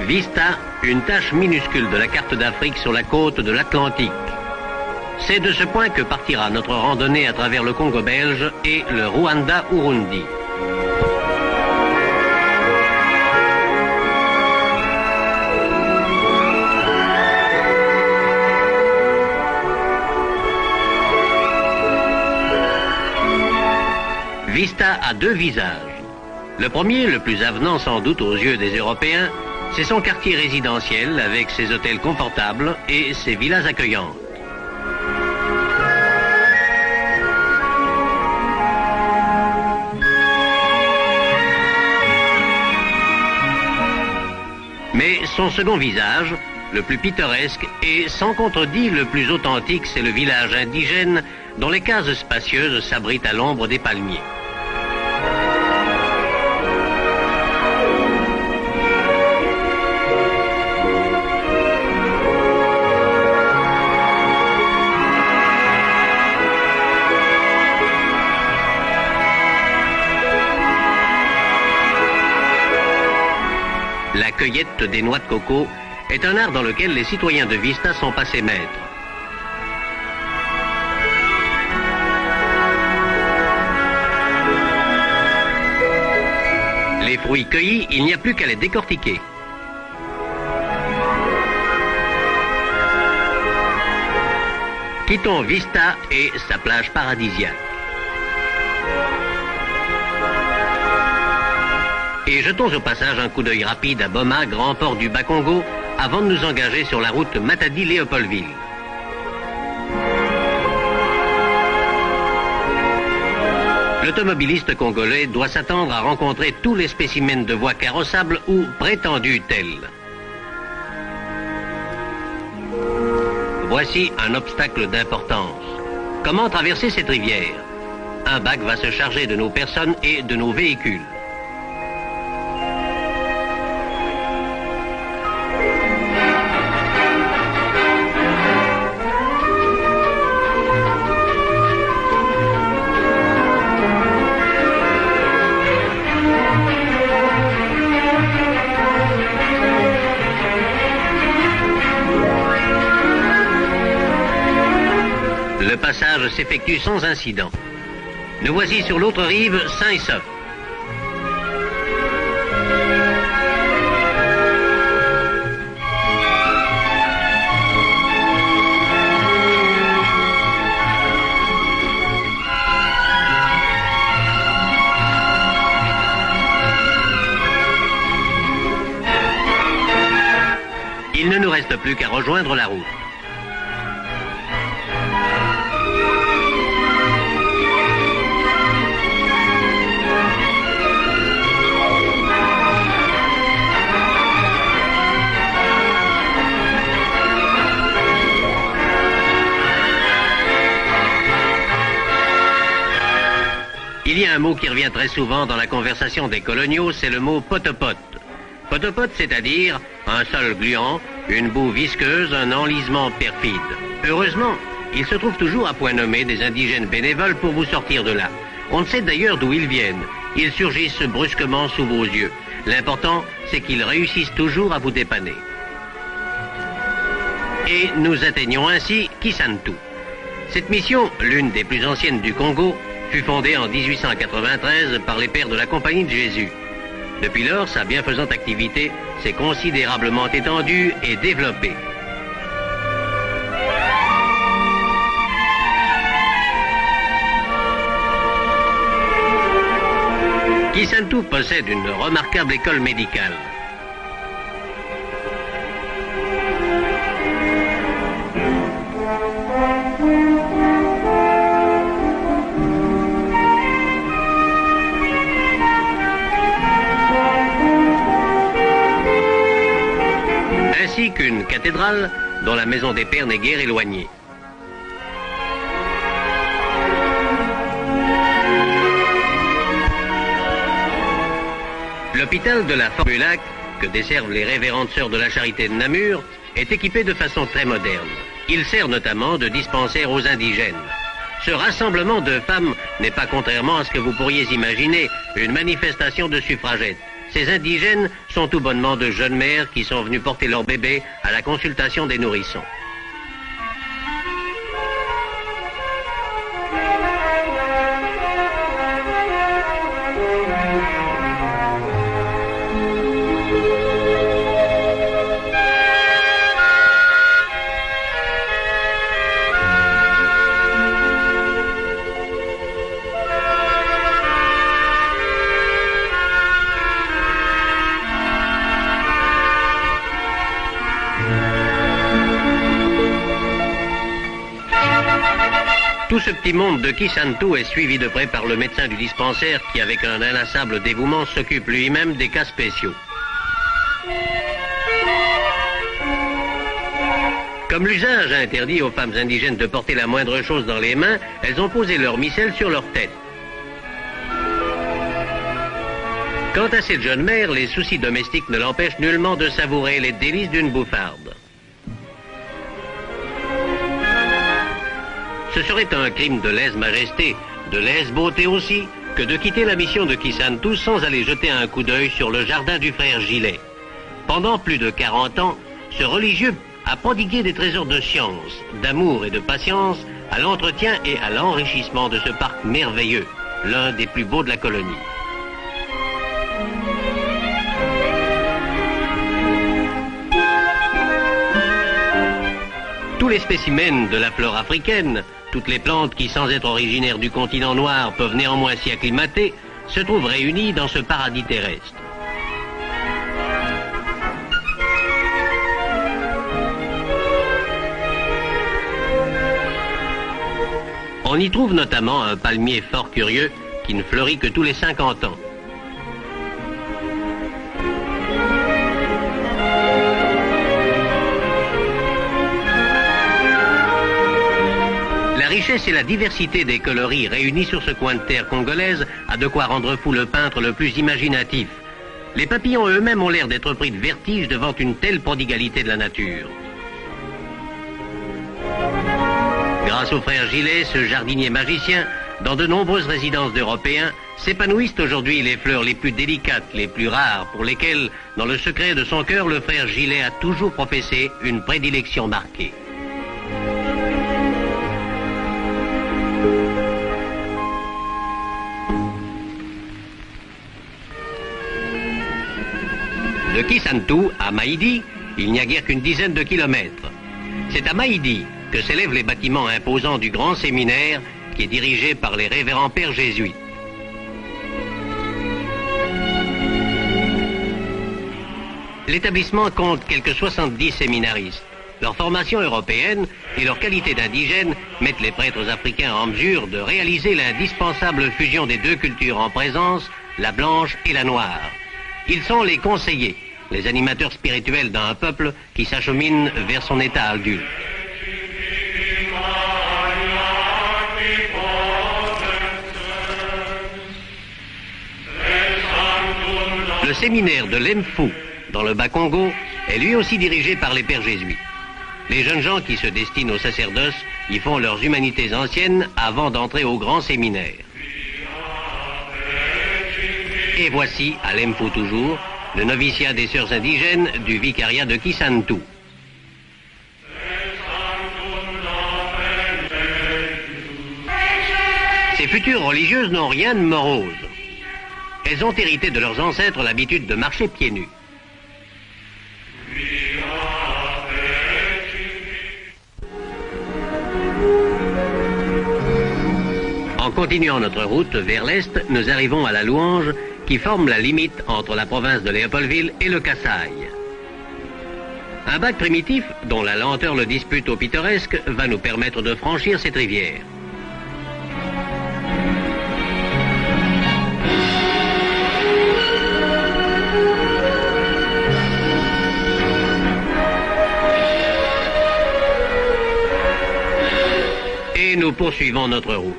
Vista, une tache minuscule de la carte d'Afrique sur la côte de l'Atlantique. C'est de ce point que partira notre randonnée à travers le Congo belge et le Rwanda-Urundi. Vista a deux visages. Le premier, le plus avenant sans doute aux yeux des Européens, c'est son quartier résidentiel avec ses hôtels confortables et ses villas accueillantes. Mais son second visage, le plus pittoresque et sans contredit le plus authentique, c'est le village indigène dont les cases spacieuses s'abritent à l'ombre des palmiers. La cueillette des noix de coco est un art dans lequel les citoyens de Vista sont passés maîtres. Les fruits cueillis, il n'y a plus qu'à les décortiquer. Quittons Vista et sa plage paradisiaque. Et jetons au passage un coup d'œil rapide à Boma, grand port du Bas-Congo, avant de nous engager sur la route Matadi-Léopoldville. L'automobiliste congolais doit s'attendre à rencontrer tous les spécimens de voies carrossables ou prétendues telles. Voici un obstacle d'importance. Comment traverser cette rivière? Un bac va se charger de nos personnes et de nos véhicules. Le passage s'effectue sans incident. Nous voici sur l'autre rive, sains et saufs. Il ne nous reste plus qu'à rejoindre la route. Il y a un mot qui revient très souvent dans la conversation des coloniaux, c'est le mot potopote. Potopote, c'est-à-dire un sol gluant, une boue visqueuse, un enlisement perfide. Heureusement, il se trouve toujours à point nommé des indigènes bénévoles pour vous sortir de là. On ne sait d'ailleurs d'où ils viennent. Ils surgissent brusquement sous vos yeux. L'important, c'est qu'ils réussissent toujours à vous dépanner. Et nous atteignons ainsi Kisantu. Cette mission, l'une des plus anciennes du Congo, fut fondée en 1893 par les pères de la Compagnie de Jésus. Depuis lors, sa bienfaisante activité s'est considérablement étendue et développée. Kisantu possède une remarquable école médicale. Ainsi qu'une cathédrale dont la maison des pères n'est guère éloignée. L'hôpital de la Formulac, que desservent les révérendes sœurs de la Charité de Namur, est équipé de façon très moderne. Il sert notamment de dispensaire aux indigènes. Ce rassemblement de femmes n'est pas, contrairement à ce que vous pourriez imaginer, une manifestation de suffragettes. ces indigènes sont tout bonnement de jeunes mères qui sont venues porter leur bébé à la consultation des nourrissons. Tout ce petit monde de Kisantu est suivi de près par le médecin du dispensaire qui, avec un inlassable dévouement, s'occupe lui-même des cas spéciaux. Comme l'usage a interdit aux femmes indigènes de porter la moindre chose dans les mains, elles ont posé leur missel sur leur tête. Quant à cette jeune mère, les soucis domestiques ne l'empêchent nullement de savourer les délices d'une bouffarde. Ce serait un crime de lèse-majesté, de lèse-beauté aussi, que de quitter la mission de Kisantu sans aller jeter un coup d'œil sur le jardin du frère Gillet. Pendant plus de 40 ans, ce religieux a prodigué des trésors de science, d'amour et de patience à l'entretien et à l'enrichissement de ce parc merveilleux, l'un des plus beaux de la colonie. Tous les spécimens de la flore africaine, toutes les plantes qui, sans être originaires du continent noir, peuvent néanmoins s'y acclimater, se trouvent réunies dans ce paradis terrestre. On y trouve notamment un palmier fort curieux qui ne fleurit que tous les 50 ans. La richesse et la diversité des coloris réunis sur ce coin de terre congolaise a de quoi rendre fou le peintre le plus imaginatif. Les papillons eux-mêmes ont l'air d'être pris de vertige devant une telle prodigalité de la nature. Grâce au frère Gillet, ce jardinier magicien, dans de nombreuses résidences d'Européens, s'épanouissent aujourd'hui les fleurs les plus délicates, les plus rares, pour lesquelles, dans le secret de son cœur, le frère Gillet a toujours professé une prédilection marquée. De Kisantu à Maïdi, il n'y a guère qu'une dizaine de kilomètres. C'est à Maïdi que s'élèvent les bâtiments imposants du grand séminaire qui est dirigé par les révérends pères jésuites. L'établissement compte quelques 70 séminaristes. Leur formation européenne et leur qualité d'indigènes mettent les prêtres africains en mesure de réaliser l'indispensable fusion des deux cultures en présence, la blanche et la noire. Ils sont les conseillers, les animateurs spirituels d'un peuple qui s'achemine vers son état adulte. Le séminaire de l'Emfou, dans le Bas-Congo, est lui aussi dirigé par les pères jésuites. Les jeunes gens qui se destinent au sacerdoce y font leurs humanités anciennes avant d'entrer au grand séminaire. Et voici, à l'Emfou toujours, le noviciat des sœurs indigènes du vicariat de Kisantu. Ces futures religieuses n'ont rien de morose. Elles ont hérité de leurs ancêtres l'habitude de marcher pieds nus. En continuant notre route vers l'est, nous arrivons à la Louange qui forme la limite entre la province de Léopoldville et le Kasaï. Un bac primitif, dont la lenteur le dispute au pittoresque, va nous permettre de franchir cette rivière. Et nous poursuivons notre route.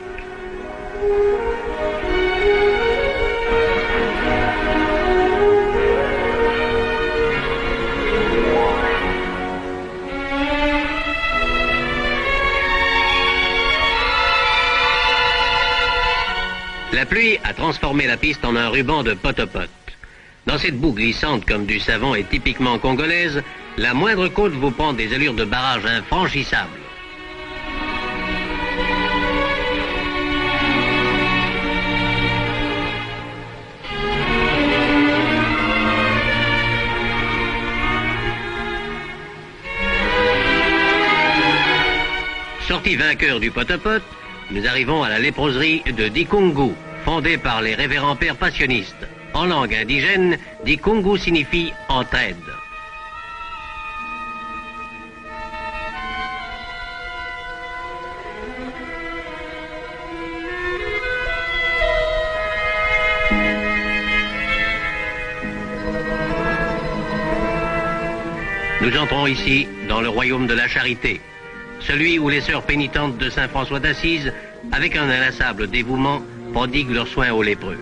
La pluie a transformé la piste en un ruban de pot-au-pot. Dans cette boue glissante comme du savon et typiquement congolaise, la moindre côte vous prend des allures de barrage infranchissables. Sortis vainqueurs du Pot-à-Pot, nous arrivons à la léproserie de Dikungu, fondée par les révérends pères passionnistes. En langue indigène, Dikungu signifie entraide. Nous entrons ici dans le royaume de la charité, celui où les sœurs pénitentes de Saint François d'Assise, avec un inlassable dévouement, prodiguent leurs soins aux lépreux.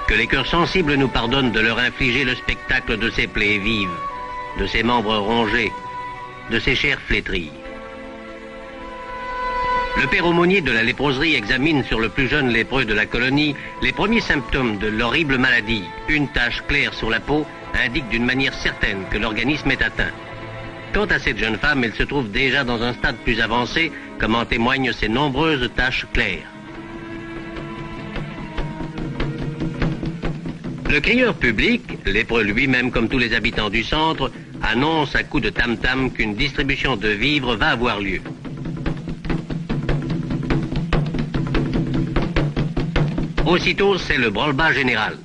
Que les cœurs sensibles nous pardonnent de leur infliger le spectacle de ces plaies vives, de ces membres rongés, de ces chairs flétries. Le père aumônier de la léproserie examine sur le plus jeune lépreux de la colonie les premiers symptômes de l'horrible maladie. Une tache claire sur la peau indique d'une manière certaine que l'organisme est atteint. Quant à cette jeune femme, elle se trouve déjà dans un stade plus avancé, comme en témoignent ses nombreuses taches claires. Le crieur public, lépreux lui-même comme tous les habitants du centre, annonce à coups de tam-tam qu'une distribution de vivres va avoir lieu. Aussitôt, c'est le branle-bas général.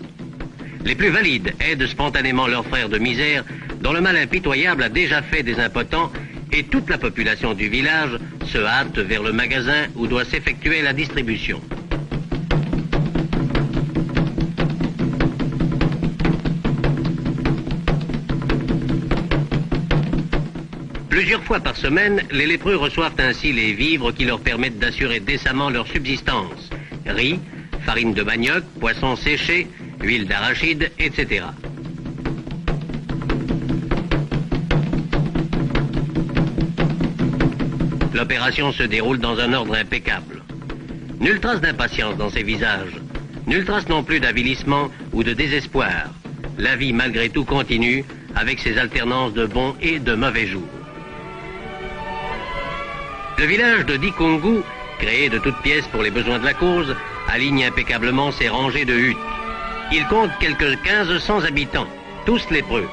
Les plus valides aident spontanément leurs frères de misère, dont le mal impitoyable a déjà fait des impotents, et toute la population du village se hâte vers le magasin où doit s'effectuer la distribution. Plusieurs fois par semaine, les lépreux reçoivent ainsi les vivres qui leur permettent d'assurer décemment leur subsistance. Riz, farine de manioc, poissons séchés, huile d'arachide, etc. L'opération se déroule dans un ordre impeccable. Nulle trace d'impatience dans ces visages, nulle trace non plus d'avilissement ou de désespoir. La vie malgré tout continue avec ses alternances de bons et de mauvais jours. Le village de Dikungu, créé de toutes pièces pour les besoins de la cause, aligne impeccablement ses rangées de huttes. Il compte quelques 1500 habitants, tous lépreux.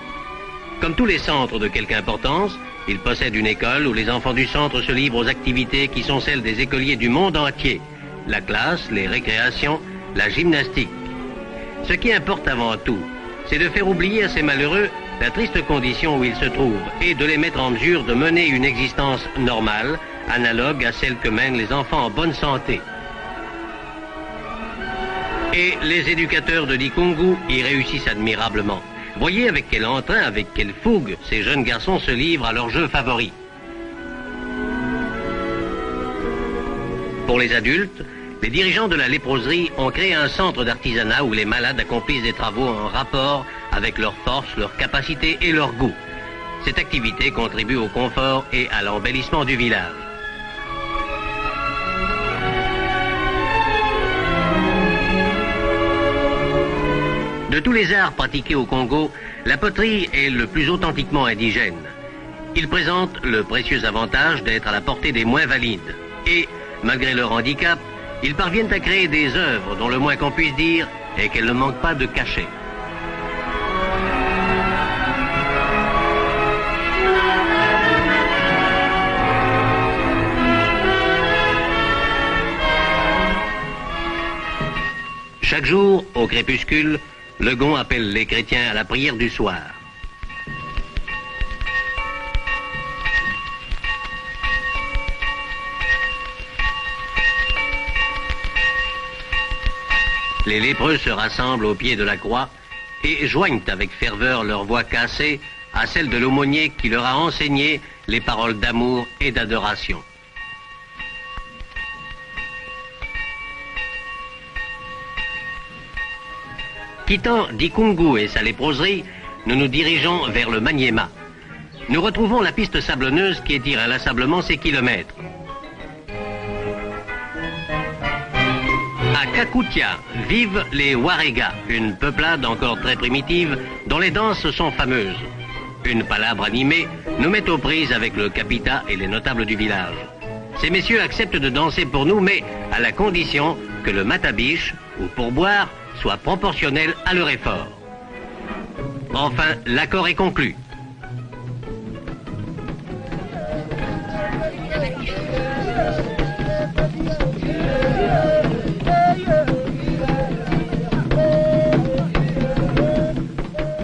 Comme tous les centres de quelque importance, il possède une école où les enfants du centre se livrent aux activités qui sont celles des écoliers du monde entier. La classe, les récréations, la gymnastique. Ce qui importe avant tout, c'est de faire oublier à ces malheureux la triste condition où ils se trouvent et de les mettre en mesure de mener une existence normale, analogue à celle que mènent les enfants en bonne santé. Et les éducateurs de Dikungu y réussissent admirablement. Voyez avec quel entrain, avec quelle fougue ces jeunes garçons se livrent à leur jeu favori. Pour les adultes, les dirigeants de la léproserie ont créé un centre d'artisanat où les malades accomplissent des travaux en rapport avec leur force, leur capacité et leur goût. Cette activité contribue au confort et à l'embellissement du village. De tous les arts pratiqués au Congo, la poterie est le plus authentiquement indigène. Il présente le précieux avantage d'être à la portée des moins valides. Et, malgré leur handicap, ils parviennent à créer des œuvres dont le moins qu'on puisse dire est qu'elles ne manquent pas de cachet. Chaque jour, au crépuscule, le gond appelle les chrétiens à la prière du soir. Les lépreux se rassemblent au pied de la croix et joignent avec ferveur leur voix cassée à celle de l'aumônier qui leur a enseigné les paroles d'amour et d'adoration. Quittant Dikungu et sa léproserie, nous nous dirigeons vers le Maniema. Nous retrouvons la piste sablonneuse qui étire inlassablement ses kilomètres. À Kakutia vivent les Warega, une peuplade encore très primitive dont les danses sont fameuses. Une palabre animée nous met aux prises avec le capita et les notables du village. Ces messieurs acceptent de danser pour nous, mais à la condition que le matabiche, ou pourboire, soit proportionnel à leur effort. Enfin, l'accord est conclu.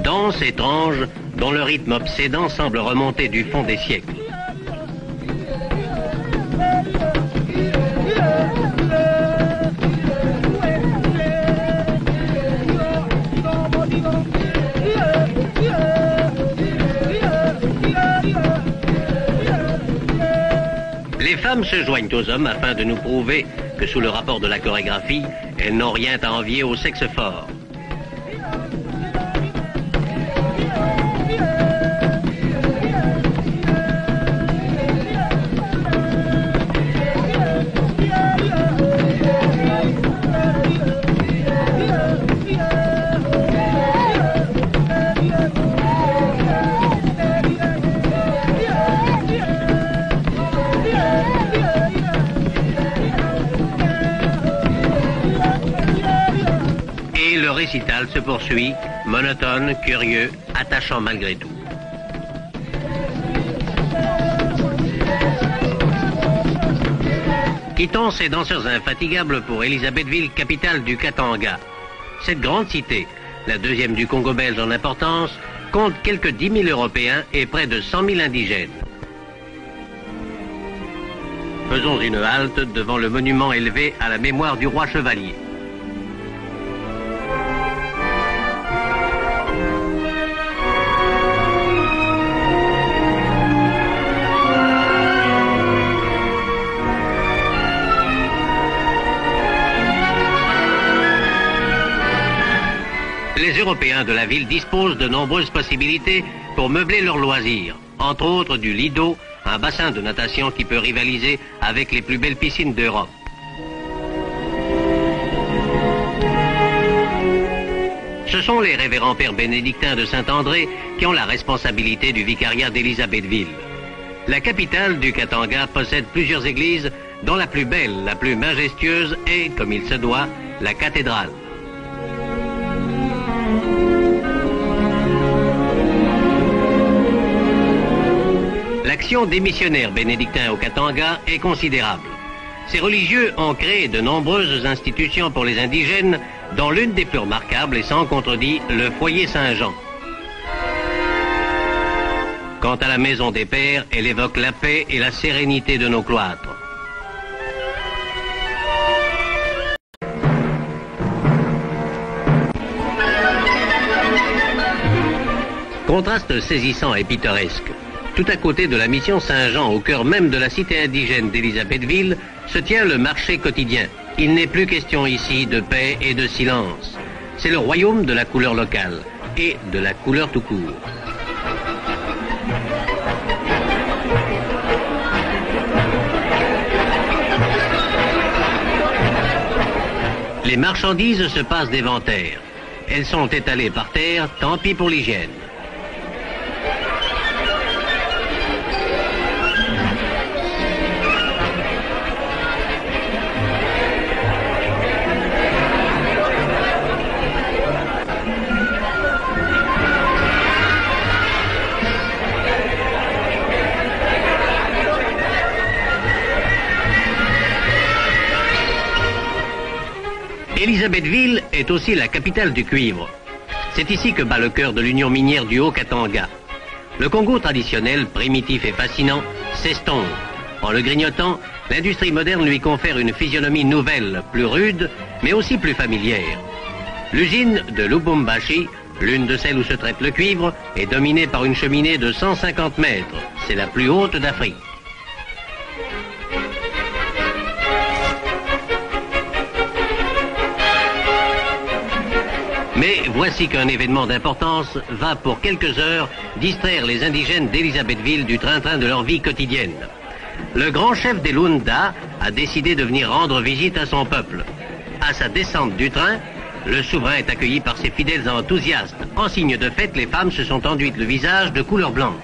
Danse étrange dont le rythme obsédant semble remonter du fond des siècles. Les femmes se joignent aux hommes afin de nous prouver que sous le rapport de la chorégraphie, elles n'ont rien à envier au sexe fort. Le récital se poursuit, monotone, curieux, attachant malgré tout. Quittons ces danseurs infatigables pour Elisabethville, capitale du Katanga. Cette grande cité, la deuxième du Congo belge en importance, compte quelques 10 000 Européens et près de 100 000 indigènes. Faisons une halte devant le monument élevé à la mémoire du roi chevalier. Les Européens de la ville disposent de nombreuses possibilités pour meubler leurs loisirs, entre autres du Lido, un bassin de natation qui peut rivaliser avec les plus belles piscines d'Europe. Ce sont les révérends pères bénédictins de Saint-André qui ont la responsabilité du vicariat d'Elisabethville. La capitale du Katanga possède plusieurs églises, dont la plus belle, la plus majestueuse est, comme il se doit, la cathédrale. L'action des missionnaires bénédictins au Katanga est considérable. Ces religieux ont créé de nombreuses institutions pour les indigènes, dont l'une des plus remarquables est sans contredit le foyer Saint-Jean. Quant à la maison des pères, elle évoque la paix et la sérénité de nos cloîtres. Contraste saisissant et pittoresque. Tout à côté de la mission Saint-Jean, au cœur même de la cité indigène d'Elisabethville, se tient le marché quotidien. Il n'est plus question ici de paix et de silence. C'est le royaume de la couleur locale et de la couleur tout court. Les marchandises se passent d'éventaire. Elles sont étalées par terre, tant pis pour l'hygiène. Elisabethville est aussi la capitale du cuivre. C'est ici que bat le cœur de l'union minière du Haut-Katanga. Le Congo traditionnel, primitif et fascinant, s'estompe. En le grignotant, l'industrie moderne lui confère une physionomie nouvelle, plus rude, mais aussi plus familière. L'usine de Lubumbashi, l'une de celles où se traite le cuivre, est dominée par une cheminée de 150 mètres. C'est la plus haute d'Afrique. Mais voici qu'un événement d'importance va pour quelques heures distraire les indigènes d'Elisabethville du train-train de leur vie quotidienne. Le grand chef des Lunda a décidé de venir rendre visite à son peuple. À sa descente du train, le souverain est accueilli par ses fidèles enthousiastes. En signe de fête, les femmes se sont enduites le visage de couleur blanche.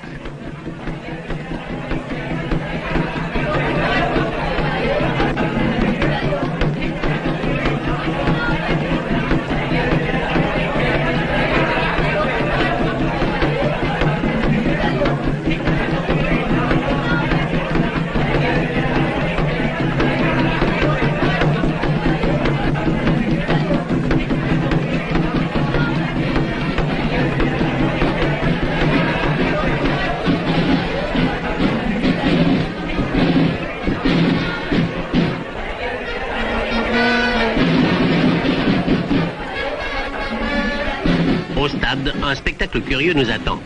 Au stade, un spectacle curieux nous attend.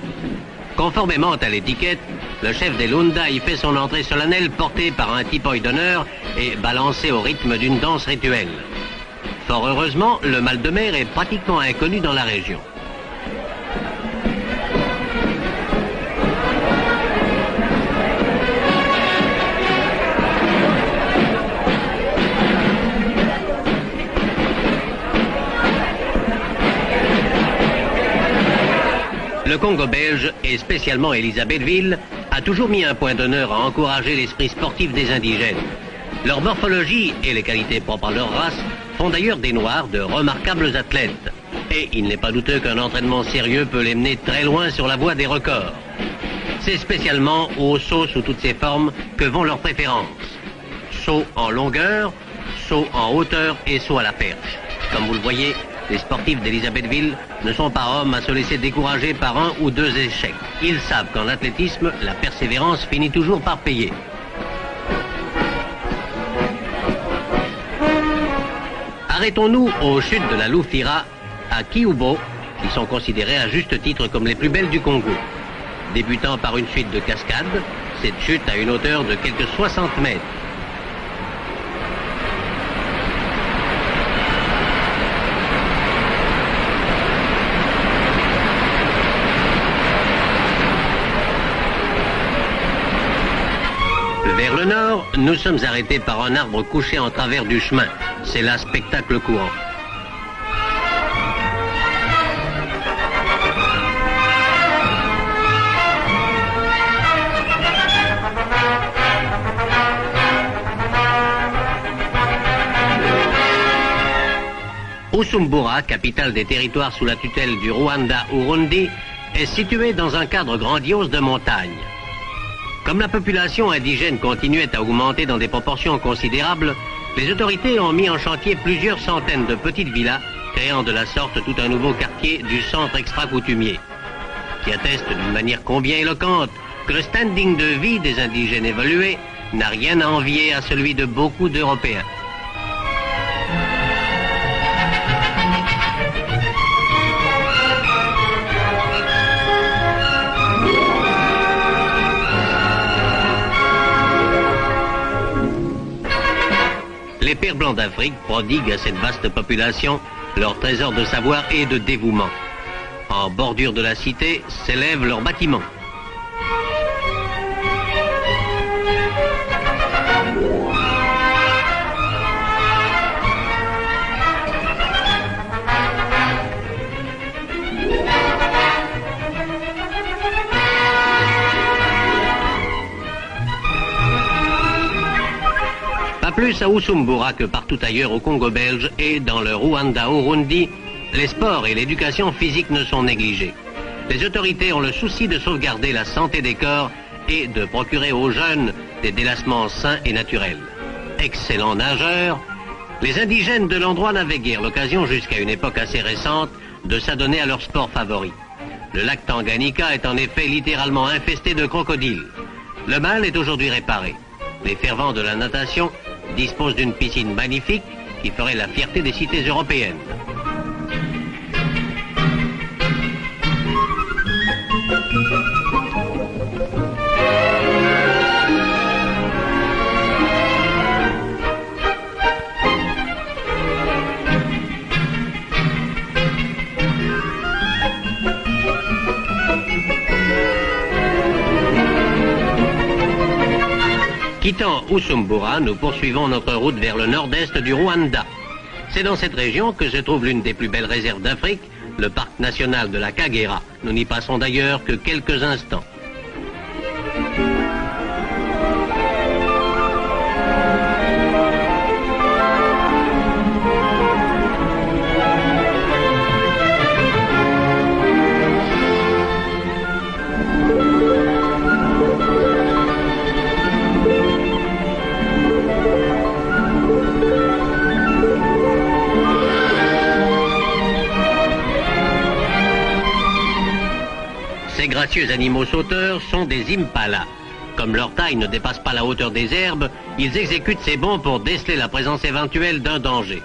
Conformément à l'étiquette, le chef des Lunda y fait son entrée solennelle porté par un tipoï d'honneur et balancé au rythme d'une danse rituelle. Fort heureusement, le mal de mer est pratiquement inconnu dans la région. Le Congo belge, et spécialement Elisabethville, a toujours mis un point d'honneur à encourager l'esprit sportif des indigènes. Leur morphologie et les qualités propres à leur race font d'ailleurs des Noirs de remarquables athlètes. Et il n'est pas douteux qu'un entraînement sérieux peut les mener très loin sur la voie des records. C'est spécialement au saut sous toutes ses formes que vont leurs préférences. Saut en longueur, saut en hauteur et saut à la perche. Comme vous le voyez, les sportifs d'Elisabethville ne sont pas hommes à se laisser décourager par un ou deux échecs. Ils savent qu'en athlétisme, la persévérance finit toujours par payer. Arrêtons-nous aux chutes de la Loufira à Kioubo, qui sont considérées à juste titre comme les plus belles du Congo. Débutant par une suite de cascades, cette chute a une hauteur de quelques 60 mètres. Vers le nord, nous sommes arrêtés par un arbre couché en travers du chemin. C'est là spectacle courant. Bujumbura, capitale des territoires sous la tutelle du Rwanda-Urundi, est située dans un cadre grandiose de montagnes. Comme la population indigène continuait à augmenter dans des proportions considérables, les autorités ont mis en chantier plusieurs centaines de petites villas, créant de la sorte tout un nouveau quartier du centre extra-coutumier, qui atteste d'une manière combien éloquente que le standing de vie des indigènes évolués n'a rien à envier à celui de beaucoup d'Européens. Les Pères Blancs d'Afrique prodiguent à cette vaste population leur trésor de savoir et de dévouement. En bordure de la cité s'élèvent leurs bâtiments. Plus à Bujumbura que partout ailleurs au Congo belge et dans le Rwanda-Urundi, les sports et l'éducation physique ne sont négligés. Les autorités ont le souci de sauvegarder la santé des corps et de procurer aux jeunes des délassements sains et naturels. Excellents nageurs, les indigènes de l'endroit n'avaient guère l'occasion jusqu'à une époque assez récente de s'adonner à leur sport favori. Le lac Tanganyika est en effet littéralement infesté de crocodiles. Le mal est aujourd'hui réparé. Les fervents de la natation disposent d'une piscine magnifique qui ferait la fierté des cités européennes. Quittant Usumbura, nous poursuivons notre route vers le nord-est du Rwanda. C'est dans cette région que se trouve l'une des plus belles réserves d'Afrique, le parc national de la Kagera. Nous n'y passons d'ailleurs que quelques instants. Ces gracieux animaux sauteurs sont des impalas. Comme leur taille ne dépasse pas la hauteur des herbes, ils exécutent ces bonds pour déceler la présence éventuelle d'un danger.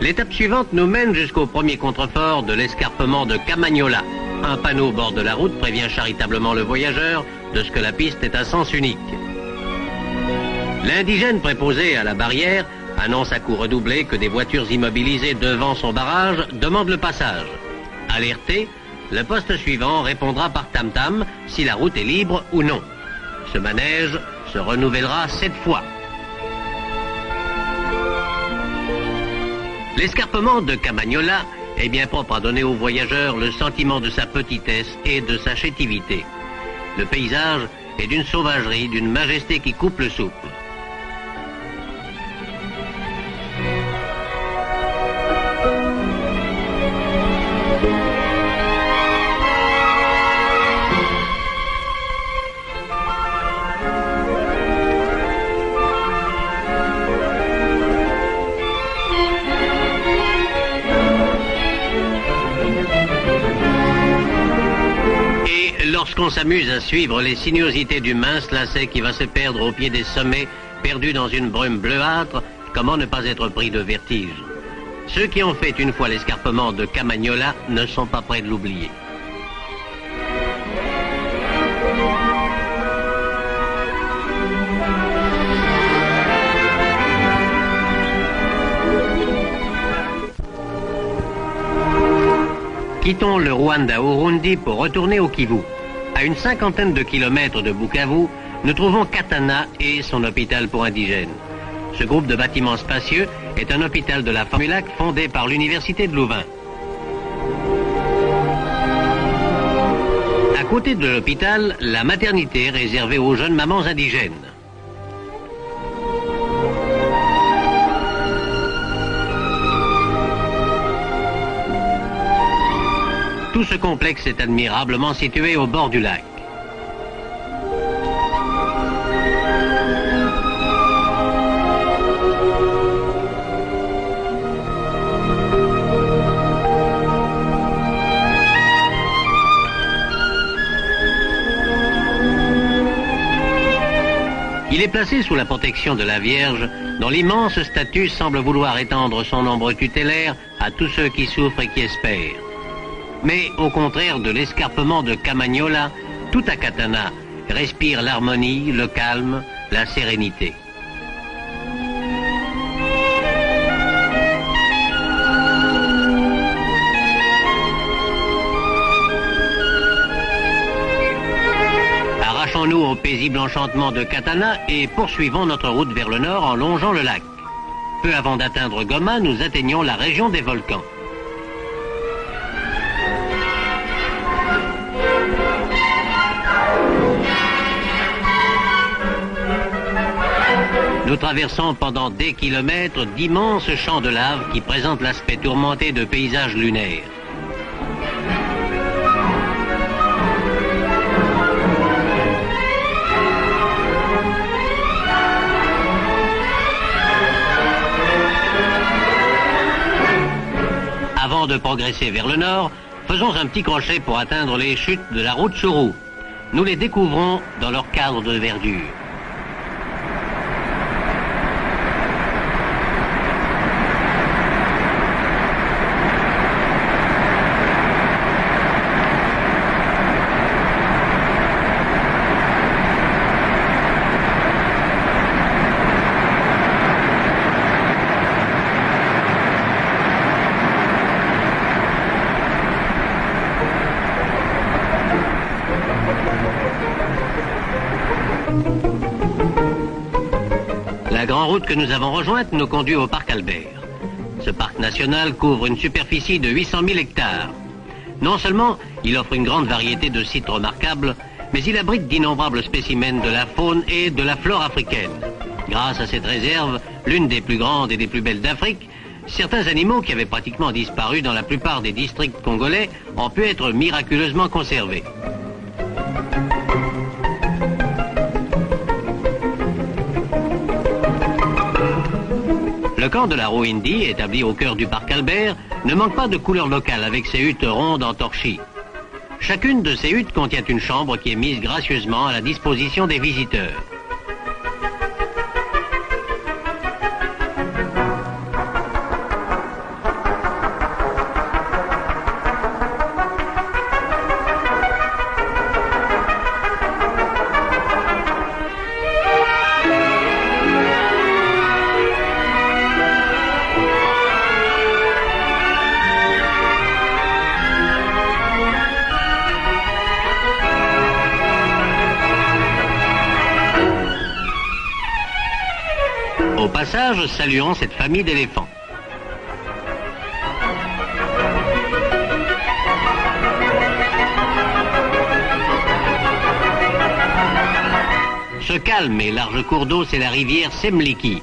L'étape suivante nous mène jusqu'au premier contrefort de l'escarpement de Kamanyola. Un panneau au bord de la route prévient charitablement le voyageur de ce que la piste est à sens unique. L'indigène préposé à la barrière annonce à coup redoublé que des voitures immobilisées devant son barrage demandent le passage. Alerté, le poste suivant répondra par tam-tam si la route est libre ou non. Ce manège se renouvellera 7 fois. L'escarpement de Kamanyola est bien propre à donner au voyageur le sentiment de sa petitesse et de sa chétivité. Le paysage est d'une sauvagerie, d'une majesté qui coupe le souffle. Lorsqu'on s'amuse à suivre les sinuosités du mince lacet qui va se perdre au pied des sommets, perdu dans une brume bleuâtre, comment ne pas être pris de vertige? Ceux qui ont fait une fois l'escarpement de Kamanyola ne sont pas près de l'oublier. Quittons le Rwanda-Urundi pour retourner au Kivu. À une 50aine de kilomètres de Bukavu, nous trouvons Katana et son hôpital pour indigènes. Ce groupe de bâtiments spacieux est un hôpital de la Famulac fondé par l'université de Louvain. À côté de l'hôpital, la maternité réservée aux jeunes mamans indigènes. Tout ce complexe est admirablement situé au bord du lac. Il est placé sous la protection de la Vierge, dont l'immense statue semble vouloir étendre son ombre tutélaire à tous ceux qui souffrent et qui espèrent. Mais au contraire de l'escarpement de Kamanyola, tout à Katana respire l'harmonie, le calme, la sérénité. Arrachons-nous au paisible enchantement de Katana et poursuivons notre route vers le nord en longeant le lac. Peu avant d'atteindre Goma, nous atteignons la région des volcans. Nous traversons pendant des kilomètres d'immenses champs de lave qui présentent l'aspect tourmenté de paysages lunaires. Avant de progresser vers le nord, faisons un petit crochet pour atteindre les chutes de la Rutshuru. Nous les découvrons dans leur cadre de verdure. La grande route que nous avons rejointe nous conduit au parc Albert. Ce parc national couvre une superficie de 800 000 hectares. Non seulement il offre une grande variété de sites remarquables, mais il abrite d'innombrables spécimens de la faune et de la flore africaine. Grâce à cette réserve, l'une des plus grandes et des plus belles d'Afrique, certains animaux qui avaient pratiquement disparu dans la plupart des districts congolais ont pu être miraculeusement conservés. Le camp de la Rwindi, établi au cœur du parc Albert, ne manque pas de couleur locale avec ses huttes rondes en torchis. Chacune de ces huttes contient une chambre qui est mise gracieusement à la disposition des visiteurs. Au passage, saluons cette famille d'éléphants. Ce calme et large cours d'eau, c'est la rivière Semliki.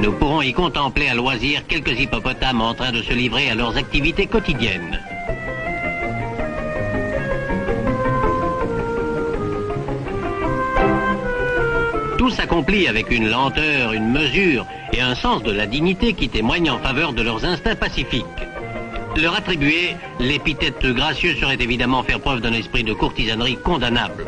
Nous pourrons y contempler à loisir quelques hippopotames en train de se livrer à leurs activités quotidiennes. Tout s'accomplit avec une lenteur, une mesure et un sens de la dignité qui témoignent en faveur de leurs instincts pacifiques. Leur attribuer l'épithète gracieux serait évidemment faire preuve d'un esprit de courtisanerie condamnable.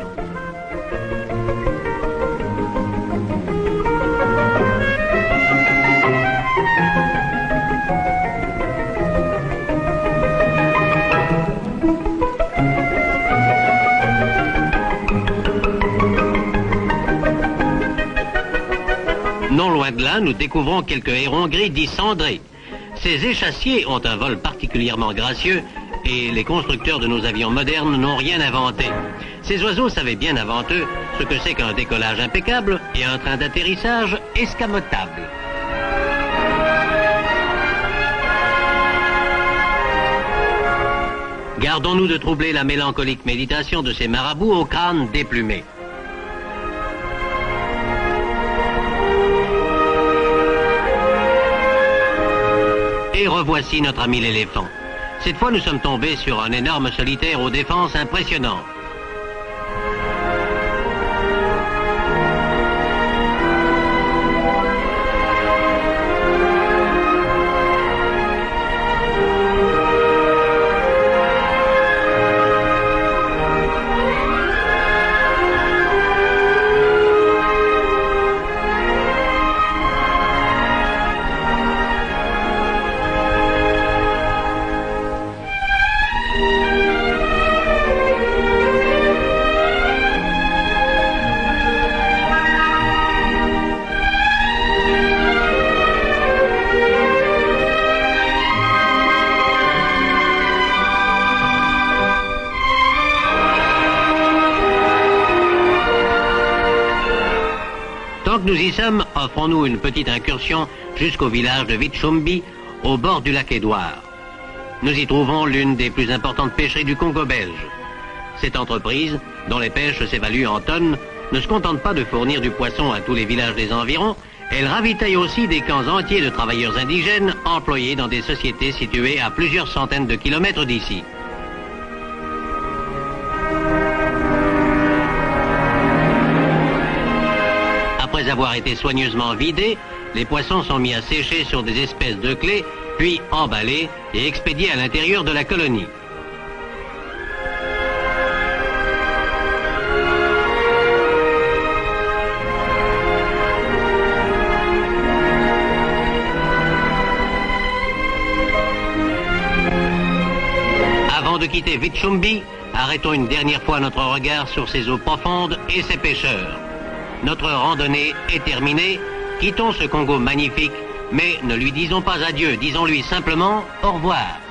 Non loin de là, nous découvrons quelques hérons gris dits cendrés. Ces échassiers ont un vol particulièrement gracieux et les constructeurs de nos avions modernes n'ont rien inventé. Ces oiseaux savaient bien avant eux ce que c'est qu'un décollage impeccable et un train d'atterrissage escamotable. Gardons-nous de troubler la mélancolique méditation de ces marabouts au crâne déplumé. Et revoici notre ami l'éléphant. Cette fois, nous sommes tombés sur un énorme solitaire aux défenses impressionnantes. Tant que nous y sommes, offrons-nous une petite incursion jusqu'au village de Vitchumbi, au bord du lac Édouard. Nous y trouvons l'une des plus importantes pêcheries du Congo belge. Cette entreprise, dont les pêches s'évaluent en tonnes, ne se contente pas de fournir du poisson à tous les villages des environs, elle ravitaille aussi des camps entiers de travailleurs indigènes employés dans des sociétés situées à plusieurs centaines de kilomètres d'ici. Après avoir été soigneusement vidés, les poissons sont mis à sécher sur des espèces de clés, puis emballés et expédiés à l'intérieur de la colonie. Avant de quitter Vitchumbi, arrêtons une dernière fois notre regard sur ces eaux profondes et ces pêcheurs. Notre randonnée est terminée, Quittons ce Congo magnifique, mais ne lui disons pas adieu, disons-lui simplement au revoir.